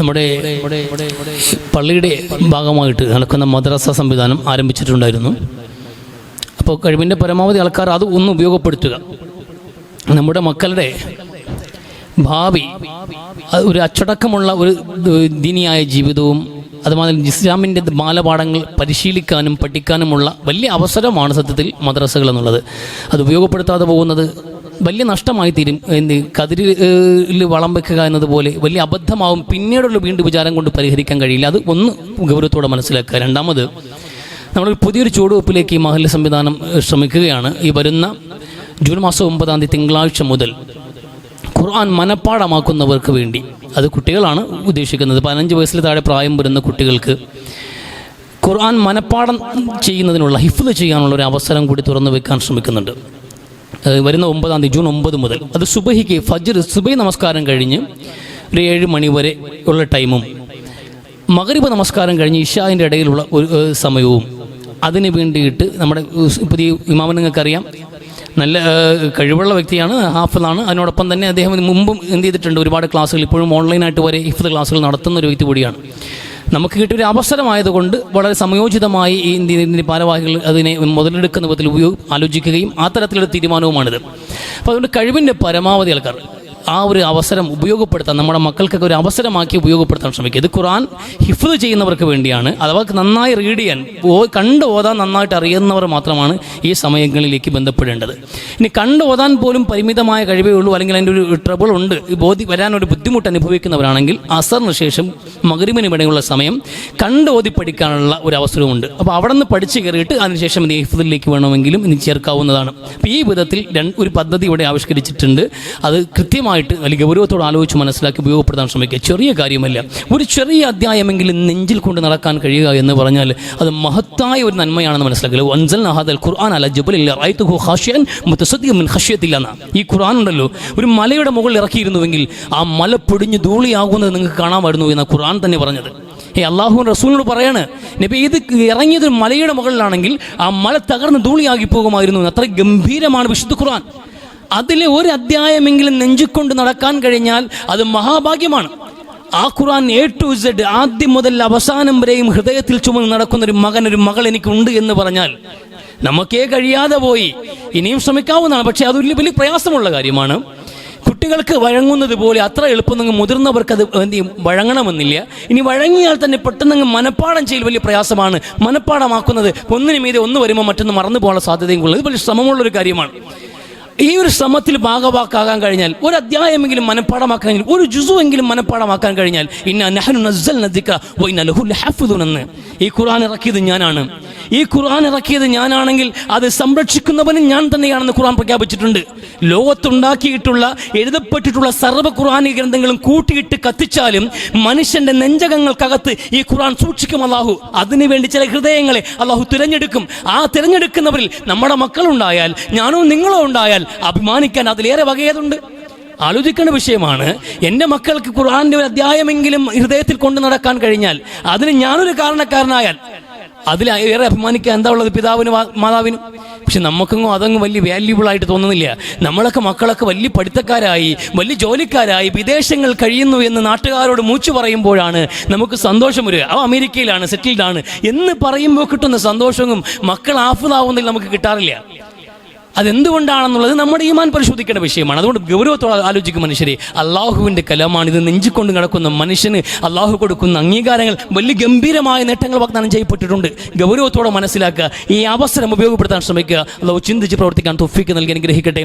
നമ്മുടെ പള്ളിയുടെ ഭാഗമായിട്ട് നടക്കുന്ന മദ്രസ സംവിധാനം ആരംഭിച്ചിട്ടുണ്ടായിരുന്നു. അപ്പോൾ കഴിവിൻ്റെ പരമാവധി ആൾക്കാർ അത് ഒന്ന് ഉപയോഗപ്പെടുത്തുക. നമ്മുടെ മക്കളുടെ ഭാവി ഒരു അച്ചടക്കമുള്ള ഒരു ദീനിയായ ജീവിതവും അതുമാതിരി ഇസ്ലാമിൻ്റെ ബാലപാഠങ്ങൾ പരിശീലിക്കാനും പഠിക്കാനുമുള്ള വലിയ അവസരമാണ് സത്യത്തിൽ മദ്രസകൾ എന്നുള്ളത്. അത് ഉപയോഗപ്പെടുത്താതെ പോകുന്നത് വലിയ നഷ്ടമായി തീരും. കതിരിൽ വളം വെക്കുക എന്നതുപോലെ വലിയ അബദ്ധമാവും. പിന്നീടുള്ള വീണ്ടും വിചാരം കൊണ്ട് പരിഹരിക്കാൻ കഴിയില്ല. അത് ഒന്ന് ഗൗരവത്തോടെ മനസ്സിലാക്കുക. രണ്ടാമത്, നമ്മൾ പുതിയൊരു ചുവടുവെപ്പിലേക്ക് ഈ മഹല്ല് സംവിധാനം ശ്രമിക്കുകയാണ്. ഈ വരുന്ന ജൂൺ മാസം 9 തിങ്കളാഴ്ച മുതൽ ഖുർആൻ മനഃപ്പാഠമാക്കുന്നവർക്ക് വേണ്ടി, അത് കുട്ടികളാണ് ഉദ്ദേശിക്കുന്നത്, 15 വയസ്സിൽ താഴെ പ്രായം വരുന്ന കുട്ടികൾക്ക് ഖുർആൻ മനഃപ്പാഠം ചെയ്യുന്നതിനുള്ള ഹിഫ്ള് ചെയ്യാനുള്ള ഒരു അവസരം കൂടി തുറന്നു വെക്കാൻ ശ്രമിക്കുന്നുണ്ട്. വരുന്ന 9 ജൂൺ 9 മുതൽ. അത് സുബഹിക്ക് സുബഹി നമസ്കാരം കഴിഞ്ഞ് ഒരു 7 മണി വരെ ഉള്ള ടൈമും മഗ്രിബ് നമസ്കാരം കഴിഞ്ഞ് ഇശാഇൻ്റെ ഇടയിലുള്ള ഒരു സമയവും അതിന് വേണ്ടിയിട്ട് നമ്മുടെ പുതിയ ഇമാമിനെ നിങ്ങൾക്കറിയാം, നല്ല കഴിവുള്ള വ്യക്തിയാണ്, ഹാഫിളാണ്. അതിനോടൊപ്പം തന്നെ അദ്ദേഹം മുമ്പും എന്ത് ചെയ്തിട്ടുണ്ട്, ഒരുപാട് ക്ലാസ്സുകൾ ഇപ്പോഴും ഓൺലൈനായിട്ട് വരെ ഹിഫ്ള് ക്ലാസ്സുകൾ നടത്തുന്ന ഒരു വ്യക്തി കൂടിയാണ്. നമുക്ക് കിട്ടിയൊരു അവസരമായതുകൊണ്ട് വളരെ സമയോചിതമായി ഈ ഇന്ത്യൻ ഭാരവാഹികൾ അതിനെ മുതലെടുക്കുന്ന വിധത്തിൽ ആലോചിക്കുകയും ആ തരത്തിലുള്ള തീരുമാനവുമാണിത്. അപ്പോൾ അതുകൊണ്ട് കഴിവിൻ്റെ പരമാവധി ആൾക്കാർ ആ ഒരു അവസരം ഉപയോഗപ്പെടുത്താൻ, നമ്മുടെ മക്കൾക്കൊക്കെ ഒരു അവസരമാക്കി ഉപയോഗപ്പെടുത്താൻ ശ്രമിക്കുക. ഇത് ഖുർആൻ ഹിഫ്ള് ചെയ്യുന്നവർക്ക് വേണ്ടിയാണ്. അഥവാ നന്നായി റീഡ് ചെയ്യാൻ, കണ്ട് ഓതാൻ നന്നായിട്ട് അറിയുന്നവർ മാത്രമാണ് ഈ സമയങ്ങളിലേക്ക് ബന്ധപ്പെടേണ്ടത്. ഇനി കണ്ട് ഓതാൻ പോലും പരിമിതമായ കഴിവേ ഉള്ളൂ, അല്ലെങ്കിൽ അതിൻ്റെ ഒരു ട്രബിൾ ഉണ്ട്, വരാനൊരു ബുദ്ധിമുട്ട് അനുഭവിക്കുന്നവരാണെങ്കിൽ അസറിന് ശേഷം മഗ്രിബിന് ഇടയിലുള്ള സമയം കണ്ട് ഓതി പഠിക്കാനുള്ള ഒരു അവസരമുണ്ട്. അപ്പോൾ അവിടെ നിന്ന് പഠിച്ച് കയറിയിട്ട് അതിനുശേഷം ഹിഫ്ളിലേക്ക് വേണമെങ്കിലും ഇനി ചേർക്കാവുന്നതാണ്. അപ്പോൾ ഈ വിധത്തിൽ ഒരു പദ്ധതി ഇവിടെ ആവിഷ്കരിച്ചിട്ടുണ്ട്. അത് കൃത്യമായി അല്ലെങ്കിൽ ഗൗരവത്തോട് ആലോചിച്ച് മനസ്സിലാക്കി ഉപയോഗപ്പെടുത്താൻ ശ്രമിക്കുക. ചെറിയ കാര്യമല്ല. ഒരു ചെറിയ അധ്യായമെങ്കിലും നെഞ്ചിൽ കൊണ്ട് നടക്കാൻ കഴിയുക എന്ന് പറഞ്ഞാൽ അത് മഹത്തായ ഒരു നന്മയാണെന്ന് മനസ്സിലാക്കുക. വൻസൽനാ ഹാദൽ ഖുർആൻ അലാ ജബലിൻ റഅയ്തുഹു ഖാശിഅൻ മുതസദ്ദിഖൻ മിൻ ഖശ്യത്തില്ലാ. ഈ ഖുർആൻ ഉണ്ടല്ലോ, ഒരു മലയുടെ മുകളിൽ ഇറക്കിയിരുന്നുവെങ്കിൽ ആ മല പൊടിഞ്ഞ് ധൂളിയാകുന്നത് നിങ്ങൾക്ക് കാണാമായിരുന്നു എന്നാണ് ഖുർആൻ തന്നെ പറഞ്ഞത്. അള്ളാഹു റസൂലിനോട് പറയാണ്, നബി ഇത് ഇറങ്ങിയത് മലയുടെ മുകളിലാണെങ്കിൽ ആ മല തകർന്ന് ധൂളിയാകി പോകുമായിരുന്നു. അത്ര ഗംഭീരമാണ് വിശുദ്ധ ഖുർആൻ. അതിലെ ഒരു അധ്യായമെങ്കിലും നെഞ്ചിക്കൊണ്ട് നടക്കാൻ കഴിഞ്ഞാൽ അത് മഹാഭാഗ്യമാണ്. ആ ഖുർആൻ A to Z ആദ്യം മുതൽ അവസാനം വരെയും ഹൃദയത്തിൽ ചുമന്ന് നടക്കുന്ന ഒരു മകൾ എനിക്കുണ്ട് എന്ന് പറഞ്ഞാൽ നമുക്കേ കഴിയാതെ പോയി. ഇനിയും ശ്രമിക്കാവുന്നതാണ്, പക്ഷേ അത് വലിയ പ്രയാസമുള്ള കാര്യമാണ്. കുട്ടികൾക്ക് വഴങ്ങുന്നത് പോലെ അത്ര എളുപ്പം നിങ്ങൾ മുതിർന്നവർക്ക് അത് വഴങ്ങണമെന്നില്ല. ഇനി വഴങ്ങിയാൽ തന്നെ പെട്ടെന്ന് മനഃപ്പാഠം ചെയ്യൽ വലിയ പ്രയാസമാണ്. മനഃപ്പാഠമാക്കുന്നത് ഒന്നിനു മീതെ ഒന്ന് വരുമ്പോൾ മറ്റൊന്ന് മറന്നു പോകാനുള്ള സാധ്യതയും ഉള്ളത്. ഇത് വലിയ ശ്രമമുള്ളൊരു കാര്യമാണ്. ഈ ഒരു ശ്രമത്തിൽ ഭാഗവാക്കാകാൻ കഴിഞ്ഞാൽ, ഒരു അധ്യായമെങ്കിലും മനഃപ്പാഠമാക്കാൻ കഴിഞ്ഞാൽ, ഒരു ജുസുവെങ്കിലും മനഃപ്പാഠമാക്കാൻ കഴിഞ്ഞാൽ, ഇന്നാ നഹ്നു നസ്സൽനാ ദിക്റ വ ഇന്നാ ലഹു ലഹാഫിദൂൻ എന്ന് ഈ ഖുർആൻ ഇറക്കിയത് ഞാനാണ്. ഈ ഖുർആൻ ഇറക്കിയത് ഞാനാണെങ്കിൽ അത് സംരക്ഷിക്കുന്നവനും ഞാൻ തന്നെയാണെന്ന് ഖുർആൻ പ്രഖ്യാപിച്ചിട്ടുണ്ട്. ലോകത്തുണ്ടാക്കിയിട്ടുള്ള എഴുതപ്പെട്ടിട്ടുള്ള സർവ്വ ഖുർആനിക ഗ്രന്ഥങ്ങളും കൂട്ടിയിട്ട് കത്തിച്ചാലും മനുഷ്യന്റെ നെഞ്ചകങ്ങൾക്കകത്ത് ഈ ഖുർആൻ സൂക്ഷിക്കും അല്ലാഹു. അതിനുവേണ്ടി ചില ഹൃദയങ്ങളെ അല്ലാഹു തിരഞ്ഞെടുക്കും. ആ തിരഞ്ഞെടുക്കുന്നവരിൽ നമ്മുടെ മക്കളുണ്ടായാൽ, ഞാനോ നിങ്ങളോ ഉണ്ടായാൽ അഭിമാനിക്കാൻ അതിലേറെ വകയേതുണ്ട്. ആലോചിക്കേണ്ട വിഷയമാണ്. എൻ്റെ മക്കൾക്ക് ഖുർആന്റെ ഒരു അധ്യായമെങ്കിലും ഹൃദയത്തിൽ കൊണ്ടു നടക്കാൻ കഴിഞ്ഞാൽ, അതിന് ഞാനൊരു കാരണക്കാരനായാൽ അതിലേറെ അഭിമാനിക്കാൻ എന്താ ഉള്ളത് പിതാവിനും മാതാവിനും? പക്ഷെ നമുക്കൊന്നും അതങ്ങ് വലിയ വാല്യൂബിൾ ആയിട്ട് തോന്നുന്നില്ല. നമ്മളൊക്കെ മക്കളൊക്കെ വലിയ പഠിത്തക്കാരായി, വലിയ ജോലിക്കാരായി വിദേശങ്ങൾ കഴിയുന്നു എന്ന് നാട്ടുകാരോട് മൂച്ചു പറയുമ്പോഴാണ് നമുക്ക് സന്തോഷം വരിക. അമേരിക്കയിലാണ്, സെറ്റിൽഡ് ആണ് എന്ന് പറയുമ്പോൾ കിട്ടുന്ന സന്തോഷവും മക്കൾ ഹാഫിളാവുന്നതിൽ നമുക്ക് കിട്ടാറില്ല. അതെന്തുകൊണ്ടാണെന്നുള്ളത് നമ്മുടെ ഈമാൻ പരിശോധിക്കേണ്ട വിഷയമാണ്. അതുകൊണ്ട് ഗൗരവത്തോടെ ആലോചിക്കും മനുഷ്യരെ. അള്ളാഹുവിൻ്റെ കലാമാണ് ഇത്. നെഞ്ചിക്കൊണ്ട് കിടക്കുന്ന മനുഷ്യന് അള്ളാഹു കൊടുക്കുന്ന അംഗീകാരങ്ങൾ വലിയ ഗംഭീരമായ നേട്ടങ്ങൾ വാഗ്ദാനം ചെയ്യപ്പെട്ടിട്ടുണ്ട്. ഗൗരവത്തോടെ മനസ്സിലാക്കുക, ഈ അവസരം ഉപയോഗപ്പെടുത്താൻ ശ്രമിക്കുക. അള്ളാഹു ചിന്തിച്ച് പ്രവർത്തിക്കാൻ തൗഫീഖ് നൽകി അനുഗ്രഹിക്കട്ടെ.